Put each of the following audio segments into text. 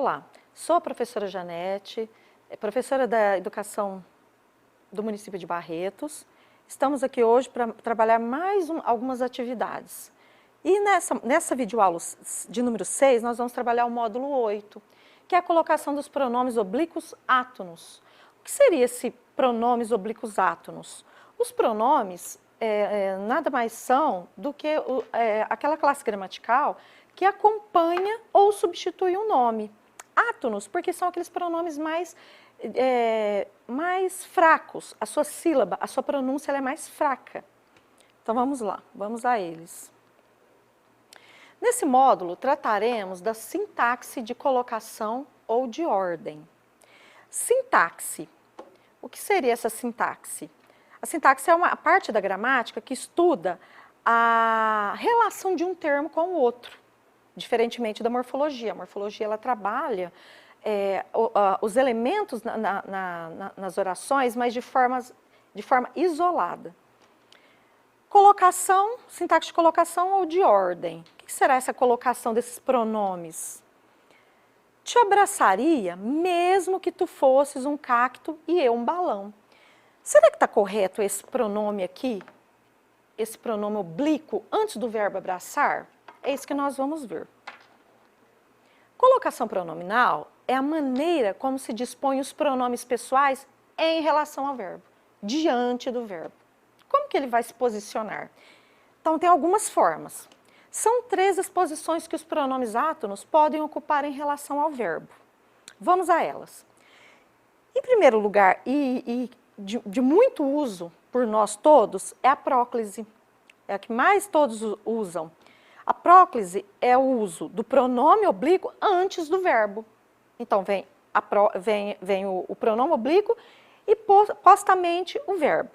Olá, sou a professora Janete, professora da Educação do município de Barretos. Estamos aqui hoje para trabalhar mais algumas atividades. E nessa videoaula de número 6, nós vamos trabalhar o módulo 8, que é a colocação dos pronomes oblíquos átonos. O que seria esse pronomes oblíquos átonos? Os pronomes nada mais são do que aquela classe gramatical que acompanha ou substitui um nome. Átonos, porque são aqueles pronomes mais fracos, a sua sílaba, a sua pronúncia ela é mais fraca. Então vamos lá, vamos a eles. Nesse módulo trataremos da sintaxe de colocação ou de ordem. Sintaxe. O que seria essa sintaxe? A sintaxe é uma parte da gramática que estuda a relação de um termo com o outro, diferentemente da morfologia. A morfologia ela trabalha os elementos nas orações, mas de forma isolada. Colocação, sintaxe de colocação ou de ordem. O que será essa colocação desses pronomes? Te abraçaria mesmo que tu fosses um cacto e eu um balão. Será que está correto esse pronome aqui? Esse pronome oblíquo antes do verbo abraçar? É isso que nós vamos ver. Colocação pronominal é a maneira como se dispõe os pronomes pessoais em relação ao verbo, diante do verbo. Como que ele vai se posicionar? Então, tem algumas formas. São 3 as posições que os pronomes átonos podem ocupar em relação ao verbo. Vamos a elas. Em primeiro lugar, e de muito uso por nós todos, é a próclise. É a que mais todos usam. A próclise é o uso do pronome oblíquo antes do verbo. Então, vem o pronome oblíquo e postamente o verbo.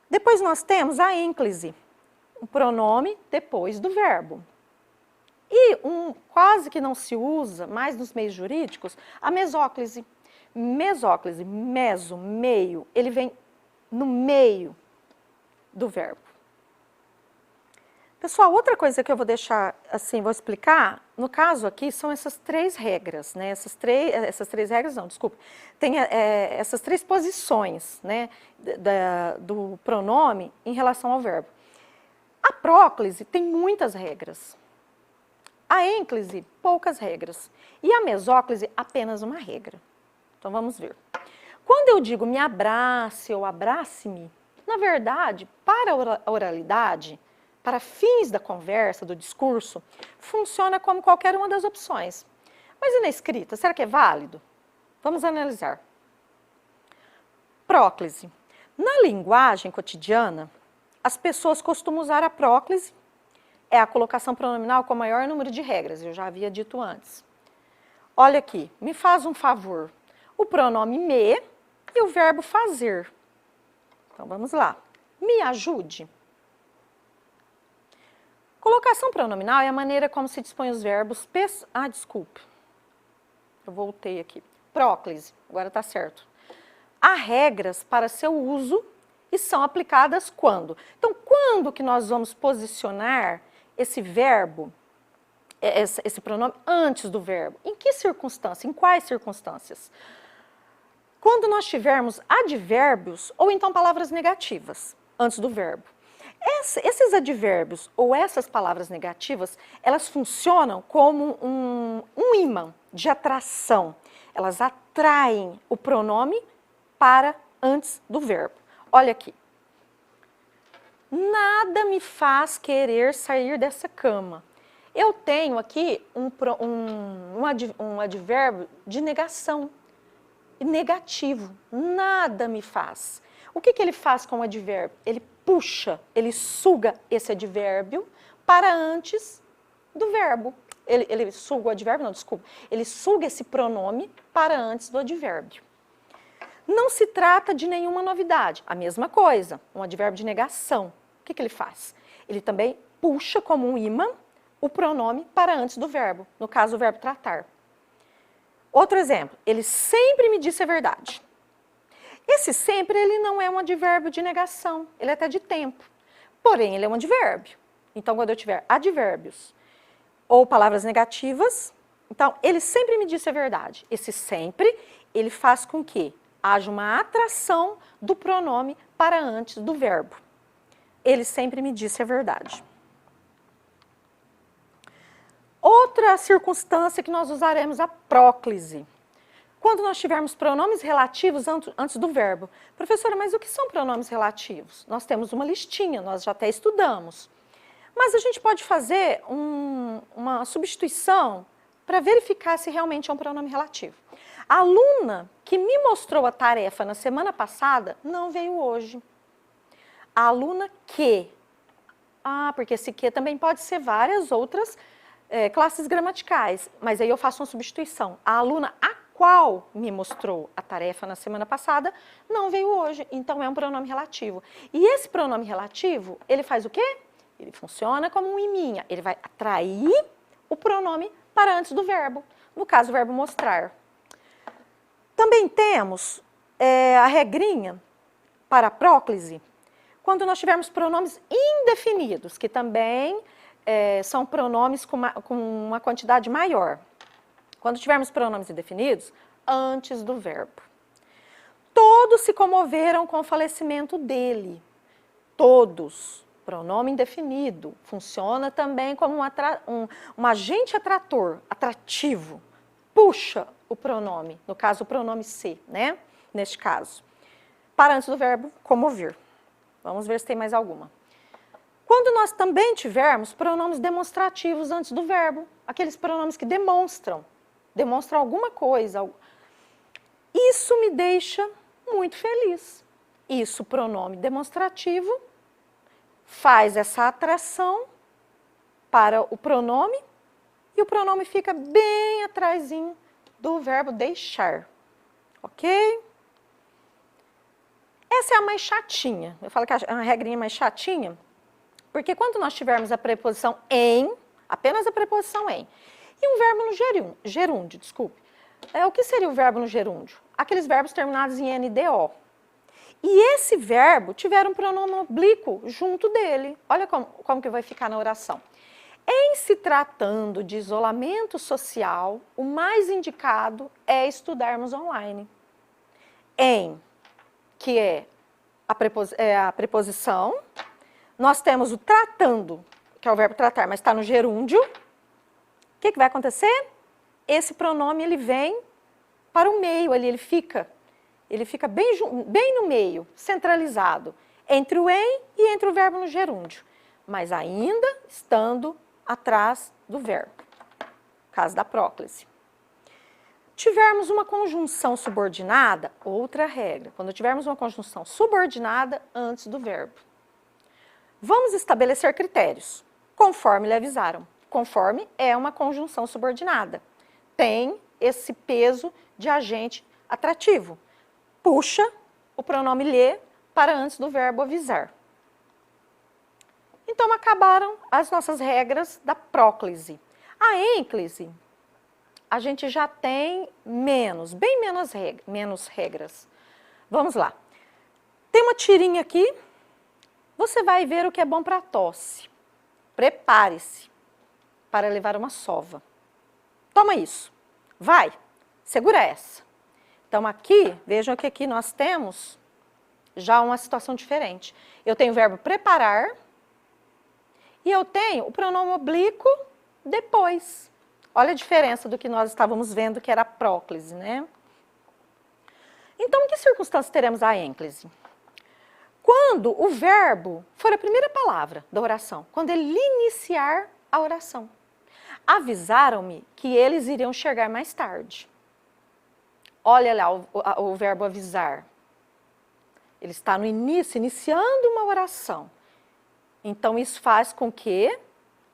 Depois nós temos a ênclise, o pronome depois do verbo. E quase que não se usa, mais nos meios jurídicos, a mesóclise. Mesóclise, meso, meio, ele vem no meio do verbo. Pessoal, outra coisa que eu vou deixar assim, vou explicar, no caso aqui, são essas 3 regras, né? Essas três regras, não, desculpa. Tem essas 3 posições, né, do pronome em relação ao verbo. A próclise tem muitas regras. A ênclise, poucas regras. E a mesóclise, apenas uma regra. Então vamos ver. Quando eu digo me abrace ou abrace-me, na verdade, para a oralidade, para fins da conversa, do discurso, funciona como qualquer uma das opções. Mas e na escrita, será que é válido? Vamos analisar. Próclise. Na linguagem cotidiana, as pessoas costumam usar a próclise, é a colocação pronominal com o maior número de regras, eu já havia dito antes. Olha aqui, me faz um favor. O pronome me e o verbo fazer. Então vamos lá. Me ajude. Colocação pronominal é a maneira como se dispõe os verbos... desculpe. Eu voltei aqui. Próclise, agora está certo. Há regras para seu uso e são aplicadas quando? Então, quando que nós vamos posicionar esse verbo, esse pronome, antes do verbo? Em que circunstância? Em quais circunstâncias? Quando nós tivermos advérbios ou então palavras negativas antes do verbo. Esses advérbios ou essas palavras negativas, elas funcionam como um ímã de atração. Elas atraem o pronome para antes do verbo. Olha aqui. Nada me faz querer sair dessa cama. Eu tenho aqui um advérbio de negação. Negativo. Nada me faz. O que ele faz com o advérbio? Ele puxa, ele suga esse advérbio para antes do verbo. Ele suga o advérbio, não, desculpa. Ele suga esse pronome para antes do advérbio. Não se trata de nenhuma novidade. A mesma coisa, um advérbio de negação. O que ele faz? Ele também puxa como um ímã o pronome para antes do verbo. No caso, o verbo tratar. Outro exemplo, ele sempre me disse a verdade. Esse sempre, ele não é um advérbio de negação, ele é até de tempo. Porém, ele é um advérbio. Então, quando eu tiver advérbios ou palavras negativas, Então, ele sempre me disse a verdade. Esse sempre, ele faz com que haja uma atração do pronome para antes do verbo. Ele sempre me disse a verdade. Outra circunstância que nós usaremos a próclise. Quando nós tivermos pronomes relativos antes do verbo. Professora, mas o que são pronomes relativos? Nós temos uma listinha, nós já até estudamos. Mas a gente pode fazer uma substituição para verificar se realmente é um pronome relativo. A aluna que me mostrou a tarefa na semana passada não veio hoje. A aluna que. Porque esse que também pode ser várias outras classes gramaticais, mas aí eu faço uma substituição. A aluna a qual me mostrou a tarefa na semana passada não veio hoje, então é um pronome relativo. E esse pronome relativo, ele faz o quê? Ele funciona como um iminha, ele vai atrair o pronome para antes do verbo, no caso o verbo mostrar. Também temos a regrinha para a próclise, quando nós tivermos pronomes indefinidos, que também são pronomes com uma quantidade maior. Quando tivermos pronomes indefinidos, antes do verbo. Todos se comoveram com o falecimento dele. Todos. Pronome indefinido. Funciona também como um agente atrator, atrativo. Puxa o pronome, no caso o pronome se, né? Neste caso. Para antes do verbo, comover. Vamos ver se tem mais alguma. Quando nós também tivermos pronomes demonstrativos antes do verbo, aqueles pronomes que demonstram alguma coisa, isso me deixa muito feliz. Isso, pronome demonstrativo, faz essa atração para o pronome e o pronome fica bem atrasinho do verbo deixar, ok? Essa é a mais chatinha, eu falo que é uma regrinha mais chatinha, porque quando nós tivermos a preposição em, apenas a preposição em, e um verbo no gerúndio, desculpe. O que seria o verbo no gerúndio? Aqueles verbos terminados em NDO. E esse verbo tiver um pronome oblíquo junto dele. Olha como que vai ficar na oração. Em se tratando de isolamento social, o mais indicado é estudarmos online. Em, que é a preposição, nós temos o tratando, que é o verbo tratar, mas está no gerúndio. O que vai acontecer? Esse pronome ele vem para o meio, ele fica bem no meio, centralizado, entre o em e entre o verbo no gerúndio, mas ainda estando atrás do verbo, caso da próclise. Tivermos uma conjunção subordinada, outra regra, quando tivermos uma conjunção subordinada antes do verbo. Vamos estabelecer critérios, conforme lhe avisaram. Conforme é uma conjunção subordinada. Tem esse peso de agente atrativo. Puxa o pronome lhe para antes do verbo avisar. Então, acabaram as nossas regras da próclise. A ênclise, a gente já tem bem menos regras. Vamos lá. Tem uma tirinha aqui. Você vai ver o que é bom para tosse. Prepare-se para levar uma sova. Toma isso. Vai. Segura essa. Então, aqui, vejam que aqui nós temos já uma situação diferente. Eu tenho o verbo preparar e eu tenho o pronome oblíquo depois. Olha a diferença do que nós estávamos vendo, que era a próclise, né? Então, em que circunstâncias teremos a ênclise? Quando o verbo for a primeira palavra da oração, quando ele iniciar a oração. Avisaram-me que eles iriam chegar mais tarde. Olha lá o verbo avisar. Ele está no início, iniciando uma oração. Então, isso faz com que,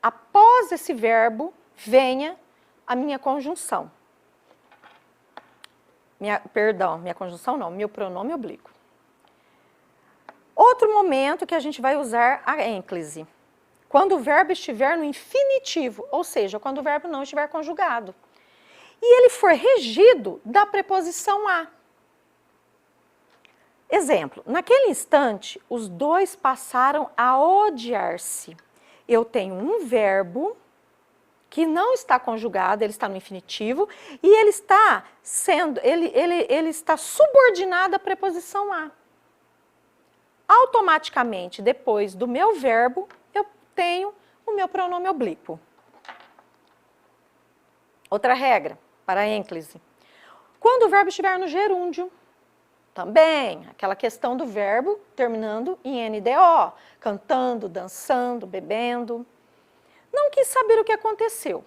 após esse verbo, venha a minha conjunção. Minha conjunção não, meu pronome oblíquo. Outro momento que a gente vai usar a ênclise. Quando o verbo estiver no infinitivo, ou seja, quando o verbo não estiver conjugado. E ele for regido da preposição a. Exemplo, naquele instante, os dois passaram a odiar-se. Eu tenho um verbo que não está conjugado, ele está no infinitivo, e ele está subordinado à preposição a. Automaticamente, depois do meu verbo, eu tenho o meu pronome oblíquo. Outra regra, para a ênclise. Quando o verbo estiver no gerúndio, também, aquela questão do verbo terminando em NDO, cantando, dançando, bebendo. Não quis saber o que aconteceu,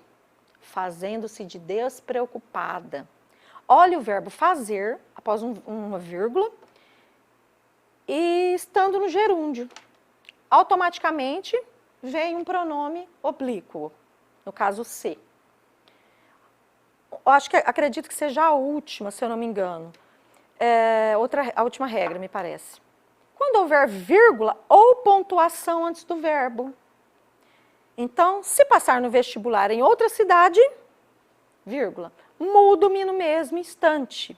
fazendo-se de despreocupada. Olha o verbo fazer, após uma vírgula, e estando no gerúndio. Automaticamente vem um pronome oblíquo, no caso se. Acredito que seja a última, se eu não me engano. A última regra, me parece. Quando houver vírgula ou pontuação antes do verbo. Então, se passar no vestibular em outra cidade, vírgula, mudo-me no mesmo instante.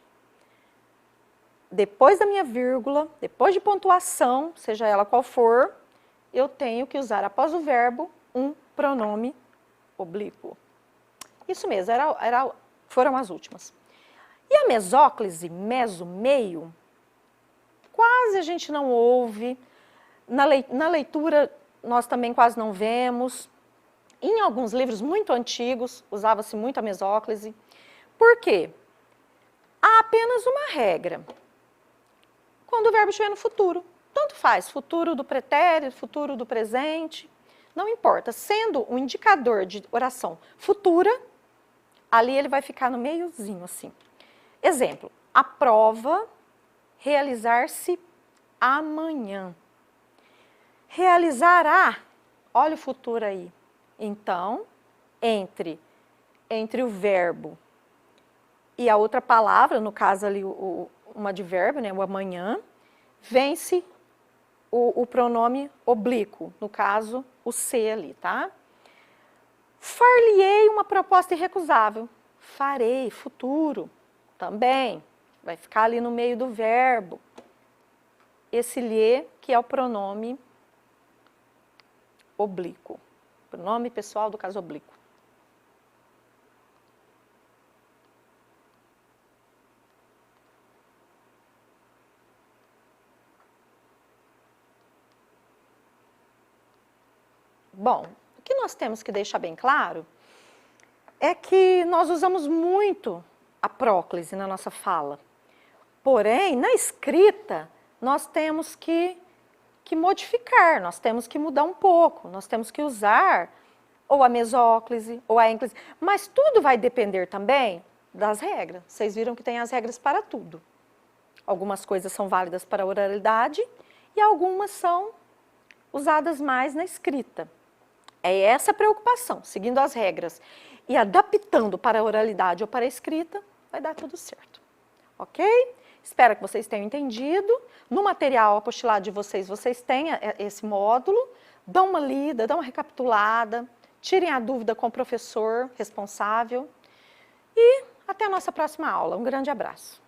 Depois da minha vírgula, depois de pontuação, seja ela qual for, eu tenho que usar após o verbo um pronome oblíquo. Isso mesmo, foram as últimas. E a mesóclise, meso, meio, quase a gente não ouve. Na leitura, nós também quase não vemos. Em alguns livros muito antigos, usava-se muito a mesóclise. Por quê? Há apenas uma regra. Quando o verbo estiver no futuro. Tanto faz, futuro do pretérito, futuro do presente, não importa. Sendo um indicador de oração futura, ali ele vai ficar no meiozinho assim. Exemplo, a prova realizar-se amanhã. Realizará, olha o futuro aí. Então, entre o verbo e a outra palavra, no caso ali um advérbio, né, o amanhã, vence o pronome oblíquo, no caso o se ali, tá? Far-lhe-ei uma proposta irrecusável. Farei, futuro, também, vai ficar ali no meio do verbo. Esse lhe, que é o pronome oblíquo, pronome pessoal do caso oblíquo. Bom, o que nós temos que deixar bem claro é que nós usamos muito a próclise na nossa fala. Porém, na escrita, nós temos que modificar, nós temos que mudar um pouco, nós temos que usar ou a mesóclise ou a ênclise, mas tudo vai depender também das regras. Vocês viram que tem as regras para tudo. Algumas coisas são válidas para a oralidade e algumas são usadas mais na escrita. É essa a preocupação, seguindo as regras e adaptando para a oralidade ou para a escrita, vai dar tudo certo. Ok? Espero que vocês tenham entendido. No material apostilado de vocês, vocês têm esse módulo. Dão uma lida, dão uma recapitulada, tirem a dúvida com o professor responsável. E até a nossa próxima aula. Um grande abraço.